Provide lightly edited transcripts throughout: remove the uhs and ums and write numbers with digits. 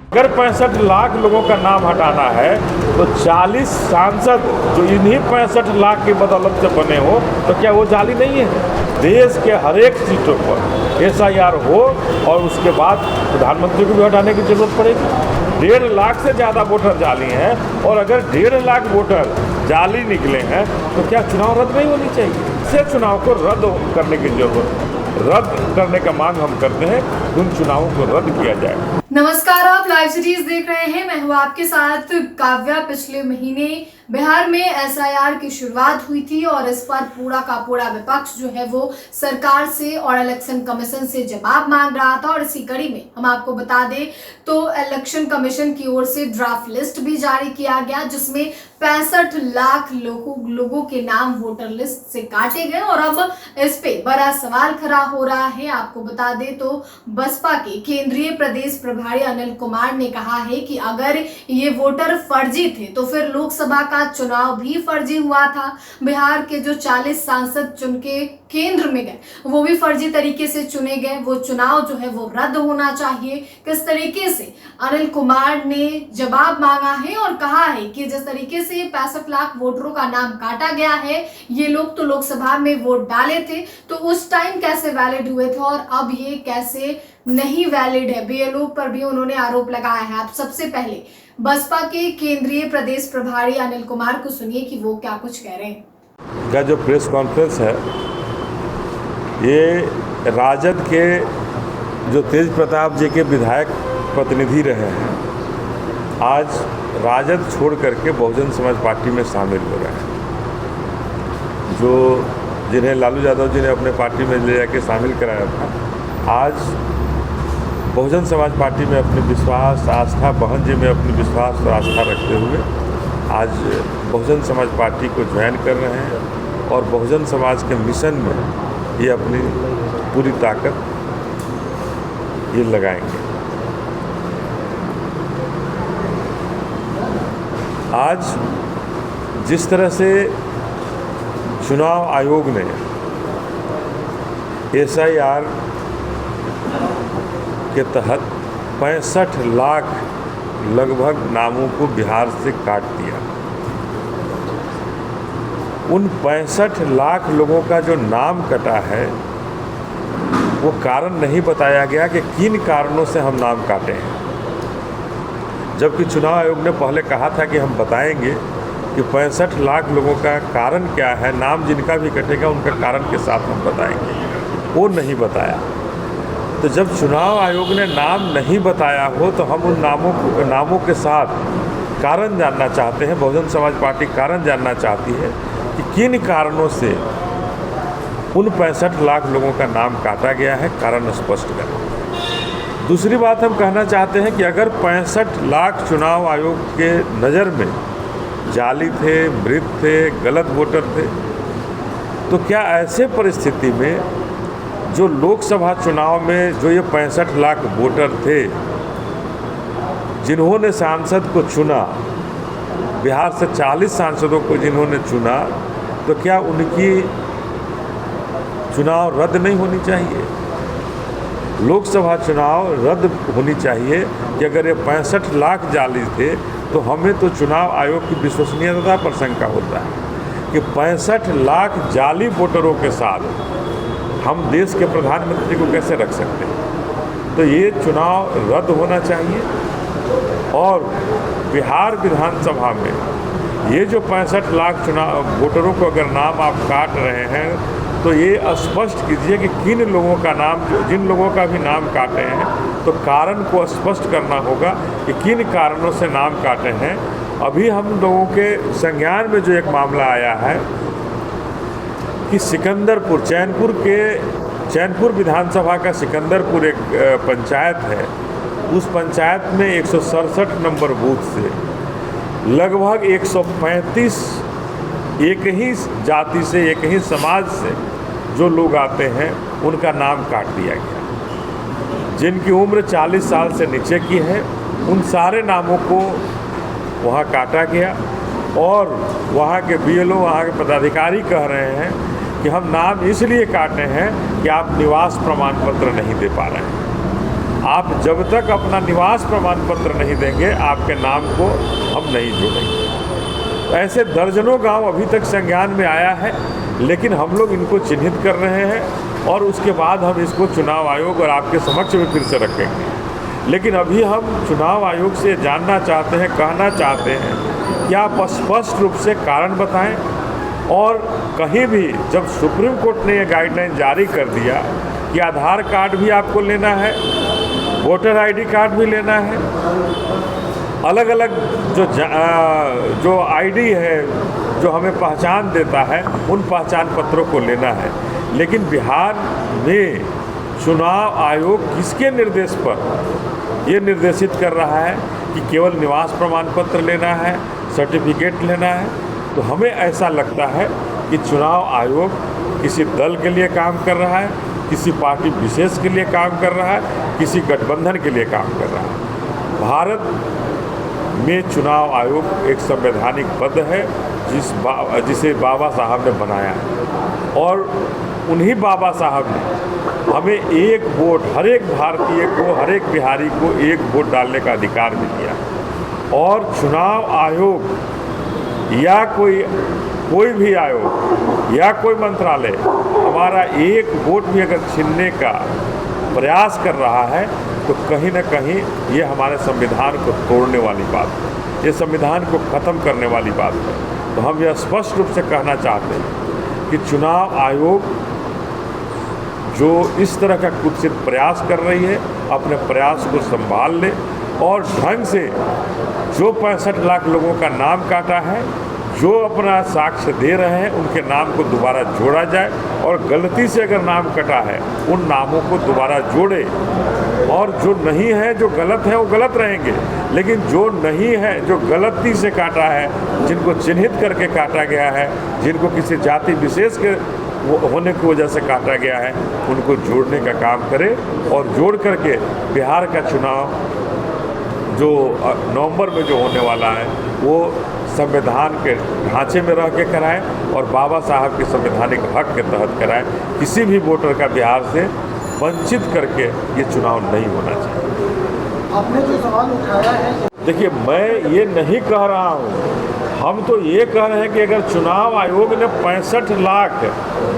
अगर 65 लाख लोगों का नाम हटाना है तो 40 सांसद जो इन्हीं 65 लाख की बदौलत से बने हो तो क्या वो जाली नहीं है? देश के हर एक सीटों पर SIR हो और उसके बाद प्रधानमंत्री को भी हटाने की जरूरत पड़ेगी। 1.5 लाख से ज़्यादा वोटर जाली हैं और अगर 1.5 लाख वोटर जाली निकले हैं तो क्या चुनाव रद्द नहीं होनी चाहिए? इसे चुनाव को रद्द करने की जरूरत है। रद्द करने का मांग हम करते हैं, उन चुनावों को रद्द किया जाए। नमस्कार, आप लाइव सिटीज देख रहे हैं। मैं हूं आपके साथ काव्या। पिछले महीने बिहार में SIR की शुरुआत हुई थी और इस पर पूरा का पूरा विपक्ष जो है वो सरकार से और इलेक्शन कमीशन से जवाब मांग रहा था। और इसी कड़ी में हम आपको बता दें तो इलेक्शन कमीशन की ओर से ड्राफ्ट लिस्ट भी जारी किया गया जिसमें 65 लाख लोगों के नाम वोटर लिस्ट से काटे गए। और अब इस पे बड़ा सवाल खड़ा हो रहा है। आपको बता दें तो बसपा के केंद्रीय प्रदेश प्रभारी अनिल कुमार ने कहा है कि अगर ये वोटर फर्जी थे तो फिर लोकसभा का चुनाव भी फर्जी हुआ था। बिहार के जो 40 सांसद चुन के केंद्र में गए वो भी फर्जी तरीके से चुने गए। वो चुनाव जो है वो रद्द होना चाहिए। किस तरीके से अनिल कुमार ने जवाब मांगा है और कहा है कि जिस तरीके से 65 लाख वोटरों का नाम काटा गया है, ये लोग तो लोकसभा में वोट डाले थे तो उस टाइम कैसे वैलिड हुए थे और अब ये कैसे नहीं वैलिड है। BLO पर भी उन्होंने आरोप लगाया है। आप सबसे पहले बसपा के केंद्रीय प्रदेश प्रभारी अनिल कुमार को सुनिए कि वो क्या कुछ कह रहे हैं। का जो प्रेस कॉन्फ्रेंस है ये राजद के जो तेज प्रताप जी के विधायक प्रतिनिधि रहे हैं आज राजद छोड़ करके बहुजन समाज पार्टी में शामिल हो रहे हैं। जो जिन्हें लालू यादव जी ने अपने पार्टी में ले जाके शामिल कराया था आज बहुजन समाज पार्टी में अपनी विश्वास आस्था, बहन जी में अपनी विश्वास और आस्था रखते हुए आज बहुजन समाज पार्टी को ज्वाइन कर रहे हैं और बहुजन समाज के मिशन में ये अपनी पूरी ताकत ये लगाएंगे। आज जिस तरह से चुनाव आयोग ने SIR के तहत 65 लाख लगभग नामों को बिहार से काट दिया, उन 65 लाख लोगों का जो नाम कटा है वो कारण नहीं बताया गया कि किन कारणों से हम नाम काटे हैं। जबकि चुनाव आयोग ने पहले कहा था कि हम बताएंगे कि 65 लाख लोगों का कारण क्या है, नाम जिनका भी कटेगा उनका कारण के साथ हम बताएंगे, वो नहीं बताया। तो जब चुनाव आयोग ने नाम नहीं बताया हो तो हम उन नामों के साथ कारण जानना चाहते हैं। बहुजन समाज पार्टी कारण जानना चाहती है कि किन कारणों से उन 65 लाख लोगों का नाम काटा गया है, कारण स्पष्ट करें। दूसरी बात हम कहना चाहते हैं कि अगर 65 लाख चुनाव आयोग के नज़र में जाली थे, मृत थे, गलत वोटर थे, तो क्या ऐसे परिस्थिति में जो लोकसभा चुनाव में जो ये 65 लाख वोटर थे जिन्होंने सांसद को चुना, बिहार से 40 सांसदों को जिन्होंने चुना, तो क्या उनकी चुनाव रद्द नहीं होनी चाहिए? लोकसभा चुनाव रद्द होनी चाहिए कि अगर ये 65 लाख जाली थे तो हमें तो चुनाव आयोग की विश्वसनीयता पर शंका होता है कि 65 लाख जाली वोटरों के साथ हम देश के प्रधानमंत्री को कैसे रख सकते हैं। तो ये चुनाव रद्द होना चाहिए और बिहार विधानसभा में ये जो 65 लाख चुनाव वोटरों को अगर नाम आप काट रहे हैं तो ये स्पष्ट कीजिए कि किन लोगों का नाम, जिन लोगों का भी नाम काटे हैं तो कारण को स्पष्ट करना होगा कि किन कारणों से नाम काटे हैं। अभी हम लोगों के संज्ञान में जो एक मामला आया है कि सिकंदरपुर, चैनपुर विधानसभा का सिकंदरपुर एक पंचायत है, उस पंचायत में 167 नंबर बूथ से लगभग 135 एक ही जाति से, एक ही समाज से जो लोग आते हैं उनका नाम काट दिया गया। जिनकी उम्र 40 साल से नीचे की है उन सारे नामों को वहाँ काटा गया और वहाँ के BLO, वहाँ के पदाधिकारी कह रहे हैं कि हम नाम इसलिए काटे हैं कि आप निवास प्रमाण पत्र नहीं दे पा रहे हैं। आप जब तक अपना निवास प्रमाण पत्र नहीं देंगे आपके नाम को हम नहीं जोड़ेंगे। ऐसे दर्जनों गांव अभी तक संज्ञान में आया है, लेकिन हम लोग इनको चिन्हित कर रहे हैं और उसके बाद हम इसको चुनाव आयोग और आपके समक्ष में फिर से रखेंगे। लेकिन अभी हम चुनाव आयोग से जानना चाहते हैं, कहना चाहते हैं कि आप स्पष्ट रूप से कारण बताएं। और कहीं भी जब सुप्रीम कोर्ट ने ये गाइडलाइन जारी कर दिया कि आधार कार्ड भी आपको लेना है, वोटर आईडी कार्ड भी लेना है, अलग अलग जो आईडी है जो हमें पहचान देता है, उन पहचान पत्रों को लेना है। लेकिन बिहार में चुनाव आयोग किसके निर्देश पर ये निर्देशित कर रहा है कि केवल निवास प्रमाण पत्र लेना है, सर्टिफिकेट लेना है? तो हमें ऐसा लगता है कि चुनाव आयोग किसी दल के लिए काम कर रहा है, किसी पार्टी विशेष के लिए काम कर रहा है, किसी गठबंधन के लिए काम कर रहा है। भारत में चुनाव आयोग एक संवैधानिक पद है जिसे बाबा साहब ने बनाया है, और उन्हीं बाबा साहब ने हमें एक वोट, हर एक भारतीय को, हर एक बिहारी को एक वोट डालने का अधिकार भी दिया। और चुनाव आयोग या कोई भी आयोग या कोई मंत्रालय हमारा एक वोट भी अगर छीनने का प्रयास कर रहा है तो कहीं ना कहीं ये हमारे संविधान को तोड़ने वाली बात है, ये संविधान को ख़त्म करने वाली बात है। तो हम यह स्पष्ट रूप से कहना चाहते हैं कि चुनाव आयोग जो इस तरह का कुत्सित प्रयास कर रही है, अपने प्रयास को संभाल ले और ढंग से जो 65 लाख लोगों का नाम काटा है, जो अपना साक्ष्य दे रहे हैं, उनके नाम को दोबारा जोड़ा जाए। और गलती से अगर नाम कटा है उन नामों को दोबारा जोड़े, और जो नहीं है, जो गलत है वो गलत रहेंगे, लेकिन जो नहीं है, जो गलती से काटा है, जिनको चिन्हित करके काटा गया है, जिनको किसी जाति विशेष के होने की वजह से काटा गया है, उनको जोड़ने का काम करें। और जोड़ करके बिहार का चुनाव जो नवंबर में जो होने वाला है वो संविधान के ढांचे में रह के कराएं और बाबा साहब के संवैधानिक हक के तहत कराएं। किसी भी वोटर का बिहार से वंचित करके ये चुनाव नहीं होना चाहिए। आपने जो सवाल उठाया है, देखिए, मैं ये नहीं कह रहा हूँ, हम तो ये कह रहे हैं कि अगर चुनाव आयोग ने 65 लाख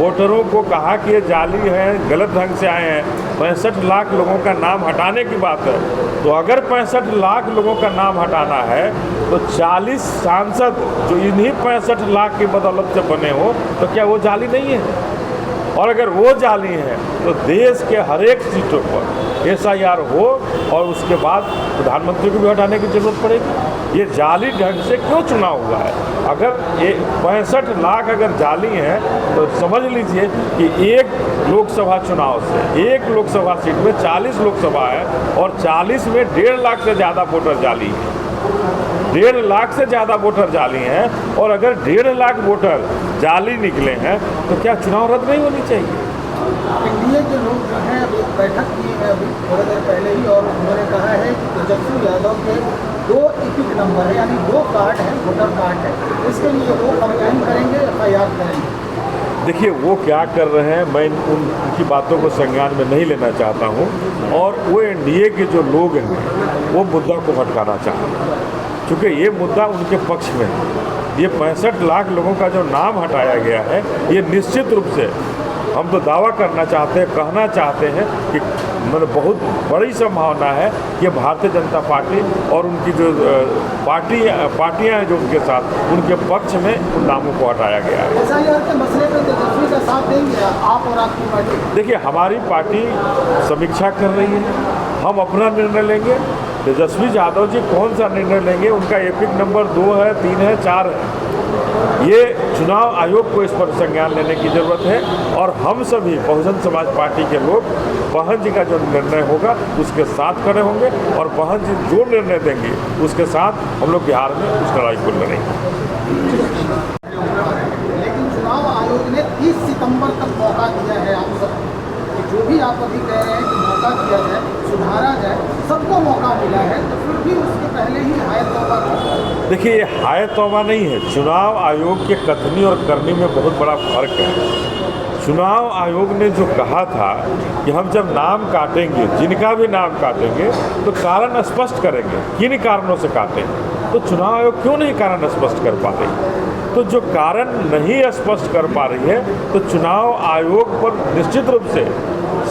वोटरों को कहा कि ये जाली है, गलत ढंग से आए हैं, 65 लाख लोगों का नाम हटाने की बात है, तो अगर 65 लाख लोगों का नाम हटाना है तो 40 सांसद जो इन्हीं 65 लाख की बदौलत से बने हो, तो क्या वो जाली नहीं है? और अगर वो जाली है तो देश के हर एक सीटों पर SIR हो और उसके बाद प्रधानमंत्री को भी हटाने की जरूरत पड़ेगी। ये जाली ढंग से क्यों चुनाव हुआ है? अगर ये 65 लाख अगर जाली हैं तो समझ लीजिए कि एक लोकसभा चुनाव से, एक लोकसभा सीट में 40 लोकसभा है और 40 में 1.5 लाख से ज़्यादा वोटर जाली है। 1.5 लाख से ज़्यादा वोटर जाली हैं, और अगर 1.5 लाख वोटर जाली निकले हैं तो क्या चुनाव रद्द नहीं होनी चाहिए? एनडीए के लोग जो हैं अभी बैठक की है अभी थोड़ी देर पहले ही, और उन्होंने कहा है कि तेजस्वी यादव के 2 इपिक नंबर है, यानी 2 कार्ड है, वोटर कार्ड है, इसके लिए वो कंप्लेन करेंगे, FIR करेंगे। देखिए, वो क्या कर रहे हैं मैं उनकी बातों को संज्ञान में नहीं लेना चाहता हूँ, और वो एनडीए के जो लोग हैं वो मुद्दा को भटकाना चाहते हैं, क्योंकि ये मुद्दा उनके पक्ष में है। ये 65 लाख लोगों का जो नाम हटाया गया है, ये निश्चित रूप से हम तो दावा करना चाहते हैं, कहना चाहते हैं कि मतलब बहुत बड़ी संभावना है कि भारतीय जनता पार्टी और उनकी जो पार्टियां हैं जो उनके साथ, उनके पक्ष में उन नामों को हटाया गया है। SIR के मसले पर तेजस्वी का साथ देंगे आप और आपकी पार्टी? देखिए, हमारी पार्टी समीक्षा कर रही है, हम अपना निर्णय लेंगे। तेजस्वी यादव जी कौन सा निर्णय लेंगे, उनका एपिक नंबर 2 है, 3 है, 4 है, ये चुनाव आयोग को इस पर संज्ञान लेने की ज़रूरत है। और हम सभी बहुजन समाज पार्टी के लोग बहन जी का जो निर्णय होगा उसके साथ खड़े होंगे, और बहन जी जो निर्णय देंगे उसके साथ हम लोग बिहार में उस लड़ाई को लड़ेंगे। लेकिन चुनाव आयोग ने 30 सितंबर तक मौका दिया है आप सब, जो भी आप अभी कह रहे हैं कि मौका दिया जाए, सुधारा जाए, सबको मौका मिला है, तो फिर भी उसके पहले ही हाय तौबा। देखिए, ये हाय तौबा नहीं है। चुनाव आयोग के कथनी और करनी में बहुत बड़ा फर्क है। चुनाव आयोग ने जो कहा था कि हम जब नाम काटेंगे, जिनका भी नाम काटेंगे तो कारण स्पष्ट करेंगे, किन कारणों से काटें। तो चुनाव आयोग क्यों नहीं कारण स्पष्ट कर पा रही? तो जो कारण नहीं स्पष्ट कर पा रही है, तो चुनाव आयोग पर निश्चित रूप से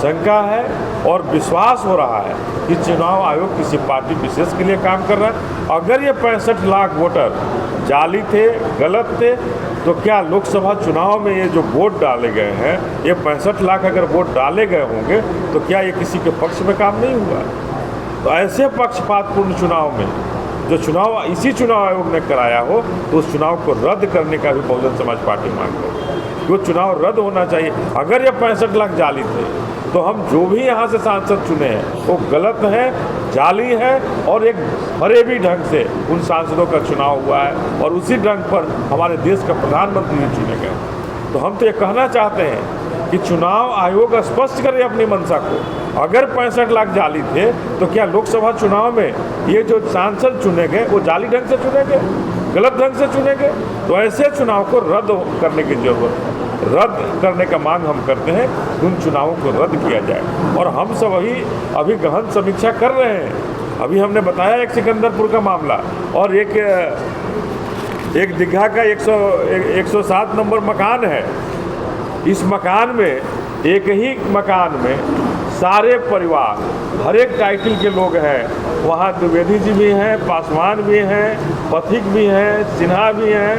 शंका है और विश्वास हो रहा है कि चुनाव आयोग किसी पार्टी विशेष के लिए काम कर रहा है। अगर ये 65 लाख वोटर जाली थे, गलत थे, तो क्या लोकसभा चुनाव में ये जो वोट डाले गए हैं, ये 65 लाख अगर वोट डाले गए होंगे तो क्या ये किसी के पक्ष में काम नहीं हुआ? तो ऐसे पक्षपातपूर्ण चुनाव में जो चुनाव इसी चुनाव आयोग ने कराया हो, तो उस चुनाव को रद्द करने का भी बहुजन समाज पार्टी मांग रही है। वो चुनाव रद्द होना चाहिए। अगर ये 65 लाख जाली थे, तो हम जो भी यहाँ से सांसद चुने हैं वो गलत है, जाली है, और एक फरेबी ढंग से उन सांसदों का चुनाव हुआ है और उसी ढंग पर हमारे देश का प्रधानमंत्री भी चुने गए। तो हम तो ये कहना चाहते हैं कि चुनाव आयोग स्पष्ट करे अपनी मंशा को। अगर 65 लाख जाली थे, तो क्या लोकसभा चुनाव में ये जो सांसद चुने गए वो जाली ढंग से चुने गए, गलत ढंग से चुने गए? तो ऐसे चुनाव को रद्द करने की जरूरत है। रद्द करने का मांग हम करते हैं, उन चुनावों को रद्द किया जाए। और हम सब अभी गहन समीक्षा कर रहे हैं। अभी हमने बताया एक सिकंदरपुर का मामला और एक दीघा का 107 नंबर मकान है। इस मकान में, एक ही मकान में सारे परिवार, हर एक टाइटल के लोग हैं। वहाँ द्विवेदी जी भी हैं, पासवान भी हैं, पथिक भी हैं, सिन्हा भी हैं,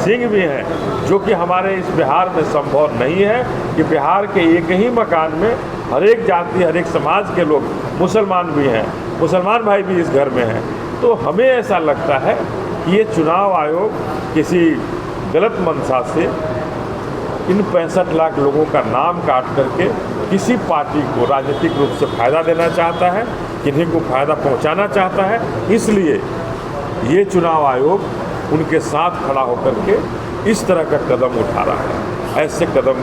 सिंह भी हैं, जो कि हमारे इस बिहार में संभव नहीं है कि बिहार के एक ही मकान में हर एक जाति, हर एक समाज के लोग, मुसलमान भी हैं, मुसलमान भाई भी इस घर में हैं। तो हमें ऐसा लगता है कि ये चुनाव आयोग किसी गलत मंशा से इन 65 लाख लोगों का नाम काट करके किसी पार्टी को राजनीतिक रूप से फ़ायदा देना चाहता है, किन्हीं को फ़ायदा पहुंचाना चाहता है। इसलिए ये चुनाव आयोग उनके साथ खड़ा होकर के इस तरह का कदम उठा रहा है। ऐसे कदम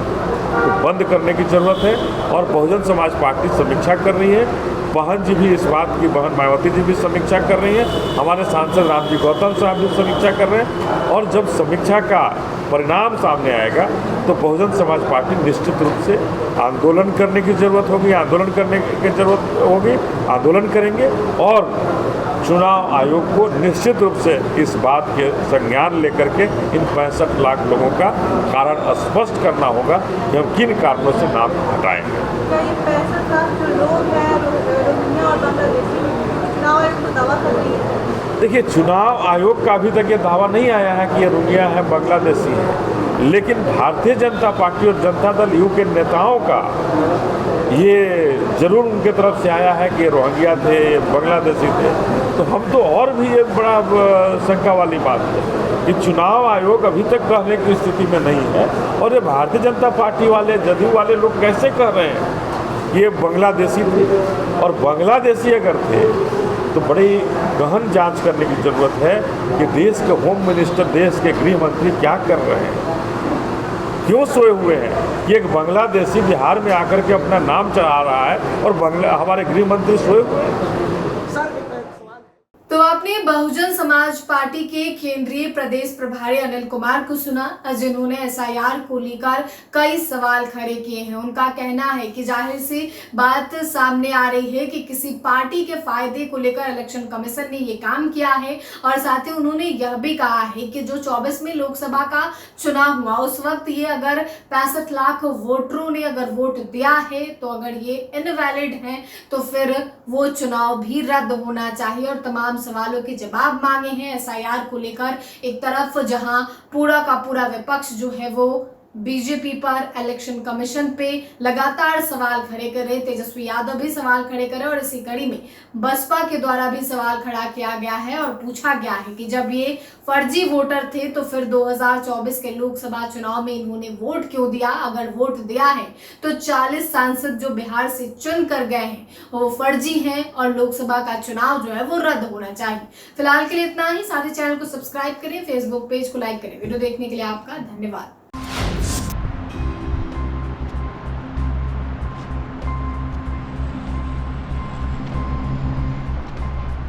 को बंद करने की ज़रूरत है और बहुजन समाज पार्टी समीक्षा कर रही है। बहन जी भी इस बात की, बहन मायावती जी भी समीक्षा कर रही हैं, हमारे सांसद रामजी गौतम साहब भी समीक्षा कर रहे हैं। और जब समीक्षा का परिणाम सामने आएगा तो बहुजन समाज पार्टी निश्चित रूप से आंदोलन करने की ज़रूरत होगी, आंदोलन करने की ज़रूरत होगी, आंदोलन करेंगे। और चुनाव आयोग को निश्चित रूप से इस बात के संज्ञान लेकर के इन 65 लाख लोगों का कारण स्पष्ट करना होगा कि हम किन कारणों से नाम हटाएंगे। कई 65 लाख जो लोग हैं रोहिंग्या और बांग्लादेशी, चुनाव आयोग को दावा कर रही है। देखिए, चुनाव आयोग का अभी तक ये दावा नहीं आया है कि ये रोहिंग्या है, बांग्लादेशी है, लेकिन भारतीय जनता पार्टी और जनता दल यू के नेताओं का ये जरूर उनके तरफ से आया है कि ये रोहिंग्या थे, बांग्लादेशी थे। तो हम तो और भी एक बड़ा शंका वाली बात है कि चुनाव आयोग अभी तक कहने की स्थिति में नहीं है। और ये भारतीय जनता पार्टी वाले, जदयू वाले लोग कैसे कह रहे हैं कि ये बांग्लादेशी थे? और बांग्लादेशी अगर थे तो बड़ी गहन जांच करने की ज़रूरत है कि देश के होम मिनिस्टर, देश के गृह मंत्री क्या कर रहे हैं, क्यों सोए हुए हैं कि एक बांग्लादेशी बिहार में आकर के अपना नाम चढ़ा रहा है और हमारे गृह मंत्री सोए हुए हैं। तो आपने बहुजन समाज पार्टी के केंद्रीय प्रदेश प्रभारी अनिल कुमार को सुना, जिन्होंने एसआईआर को लेकर कई सवाल खड़े किए हैं। उनका कहना है कि जाहिर सी बात सामने आ रही है कि किसी पार्टी के फायदे को लेकर इलेक्शन कमीशन ने ये काम किया है। और साथ ही उन्होंने यह भी कहा है कि जो 24 में लोकसभा का चुनाव हुआ, उस वक्त ये अगर 65 लाख वोटरों ने अगर वोट दिया है, तो अगर ये इनवैलिड है तो फिर वो चुनाव भी रद्द होना चाहिए। और तमाम सवालों के जवाब मांगे हैं एसआईआर को लेकर। एक तरफ जहां पूरा का पूरा विपक्ष जो है वो बीजेपी पर, इलेक्शन कमीशन पे लगातार सवाल खड़े कर रहे, तेजस्वी यादव भी सवाल खड़े कर रहे, और इसी कड़ी में बसपा के द्वारा भी सवाल खड़ा किया गया है और पूछा गया है कि जब ये फर्जी वोटर थे तो फिर 2024 के लोकसभा चुनाव में इन्होंने वोट क्यों दिया? अगर वोट दिया है तो 40 सांसद जो बिहार से चुन कर गए हैं वो फर्जी हैं और लोकसभा का चुनाव जो है वो रद्द होना चाहिए। फिलहाल के लिए इतना ही। सारे चैनल को सब्सक्राइब करें, फेसबुक पेज को लाइक करें। वीडियो देखने के लिए आपका धन्यवाद।